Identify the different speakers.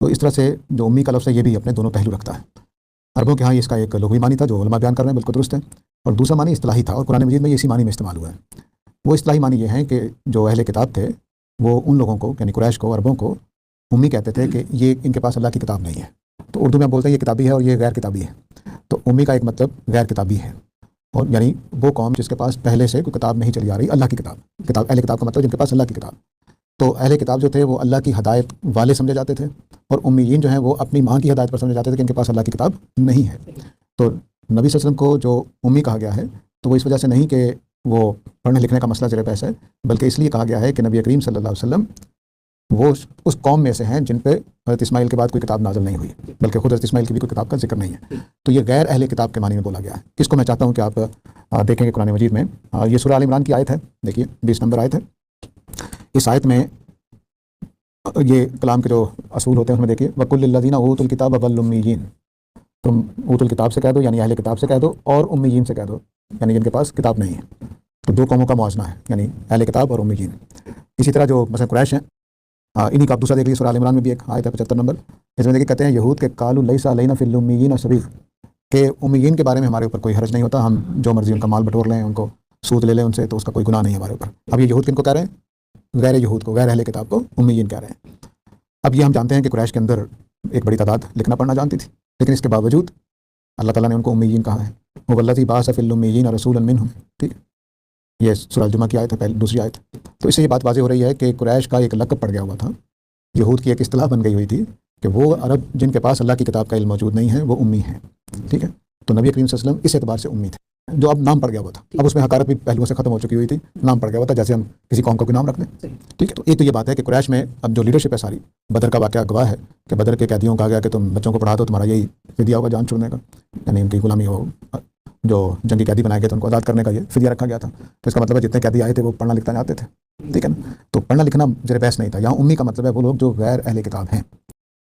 Speaker 1: تو اس طرح سے جو امی کا لفظ ہے یہ بھی اپنے دونوں پہلو رکھتا ہے. عربوں کے ہاں اس کا ایک لغوی معنی تھا جو علماء بیان کر رہے ہیں، بالکل درست ہے، اور دوسرا معنی اصطلاحی تھا، اور قرآن مجید میں یہ اسی معنی میں استعمال ہوا ہے. وہ اصطلاحی معنی یہ ہیں کہ جو اہل کتاب تھے وہ ان لوگوں کو یعنی قریش کو، عربوں کو امی کہتے تھے کہ یہ ان کے پاس اللہ کی کتاب نہیں ہے. تو اردو میں بولتے ہیں یہ کتابی ہے اور یہ غیر کتابی ہے. تو امی کا ایک مطلب غیر کتابی ہے، اور یعنی وہ قوم جس کے پاس پہلے سے کوئی کتاب نہیں چلی آ رہی، اللہ کی کتاب اہل کتاب کا مطلب جن کے پاس اللہ کی کتاب. تو اہل کتاب جو تھے وہ اللہ کی ہدایت والے سمجھے جاتے تھے، اور امیین جو ہیں وہ اپنی ماں کی ہدایت پر سمجھے جاتے تھے کہ ان کے پاس اللہ کی کتاب نہیں ہے. تو نبی صلی اللہ علیہ وسلم کو جو امی کہا گیا ہے تو وہ اس وجہ سے نہیں کہ وہ پڑھنے لکھنے کا مسئلہ زیر بحث ہے، بلکہ اس لیے کہا گیا ہے کہ نبی کریم صلی اللہ علیہ وسلم وہ اس قوم میں سے ہیں جن پہ حضرت اسماعیل کے بعد کوئی کتاب نازل نہیں ہوئی، بلکہ خود حضرت اسماعیل کی بھی کوئی کتاب کا ذکر نہیں ہے. تو یہ غیر اہل کتاب کے معنی میں بولا گیا ہے. اس کو میں چاہتا ہوں کہ آپ دیکھیں گے قرآن مجید میں. یہ سورہ آل عمران کی آیت ہے، دیکھیے 20 نمبر آیت ہے. اس آیت میں یہ کلام کے جو اصول ہوتے ہیں اس میں دیکھیے وَقُلْ لِلَّذِينَ أُوتُوا الْكِتَابَ وَالْأُمِّيِّينَ، تم اوت الکتاب سے کہہ دو یعنی اہل کتاب سے کہہ دو، اور امیین سے کہہ دو یعنی جن کے پاس کتاب نہیں ہے. تو دو قوموں کا موازنہ ہے، یعنی اہل کتاب اور امیین. اسی طرح جو مثلا قریش ہیں انہی کا آپ دوسرا دیکھ لیجیے، سورہ آل عمران میں بھی ایک آیت ہے 75 نمبر. اس میں دیکھیے کہتے ہیں یہود کے قالوا لیس علینا فی الامیین سبیل، کہ امیین کے بارے میں ہمارے اوپر کوئی حرج نہیں ہوتا، ہم جو مرضی ان کا مال بٹور لیں، ان کو سود لے لیں ان سے، تو اس کا کوئی گناہ نہیں ہے ہمارے اوپر. اب یہ یہود کن کو کہہ رہے ہیں؟ غیر یہود کو، غیر اہل کتاب کو امیین کہہ رہے ہیں. اب یہ ہم جانتے ہیں کہ قریش کے اندر ایک بڑی تعداد لکھنا پڑھنا جانتی تھی، لیکن اس کے باوجود اللہ تعالیٰ نے ان کو امیین کہا ہے. وَالَّذِي بَعَثَ فِي الْأُمِّيِّينَ رَسُولًا مِّنْهُمْ، ٹھیک، یہ سورہ الجمعہ کی آیت ہے، پہلی دوسری آیت. تو اس سے یہ بات واضح ہو رہی ہے کہ قریش کا ایک لقب پڑ گیا ہوا تھا، یہود کی ایک اصطلاح بن گئی ہوئی تھی کہ وہ عرب جن کے پاس اللہ کی کتاب کا علم موجود نہیں ہے وہ امی ہیں. ٹھیک ہے، تو نبی کریم صلی اللہ علیہ وسلم اس اعتبار سے امی تھے، جو اب نام پڑ گیا ہوا تھا. اب اس میں حقارت بھی پہلوؤں سے ختم ہو چکی ہوئی تھی، نام پڑ گیا ہوا تھا، جیسے ہم کسی قوم کو کوئی نام رکھ دیں. ٹھیک ہے، تو ایک تو یہ بات ہے کہ قریش میں اب جو لیڈرشپ ہے ساری، بدر کا واقعہ گواہ ہے کہ بدر کے قیدیوں کہا گیا کہ تم بچوں کو پڑھا دو، تمہارا یہی فدیہ ہوگا جان چھوڑنے کا، یعنی ان کی غلامی ہو، جو جنگی قیدی بنائے گئے تھے ان کو آزاد کرنے کا یہ فدیہ رکھا گیا تھا. تو اس کا مطلب ہے جتنے قیدی آئے تھے وہ پڑھنا لکھنا جانتے تھے. ٹھیک ہے نا، تو پڑھنا لکھنا زیر بحث نہیں تھا. یہاں امی کا مطلب ہے وہ لوگ جو غیر اہل کتاب ہیں.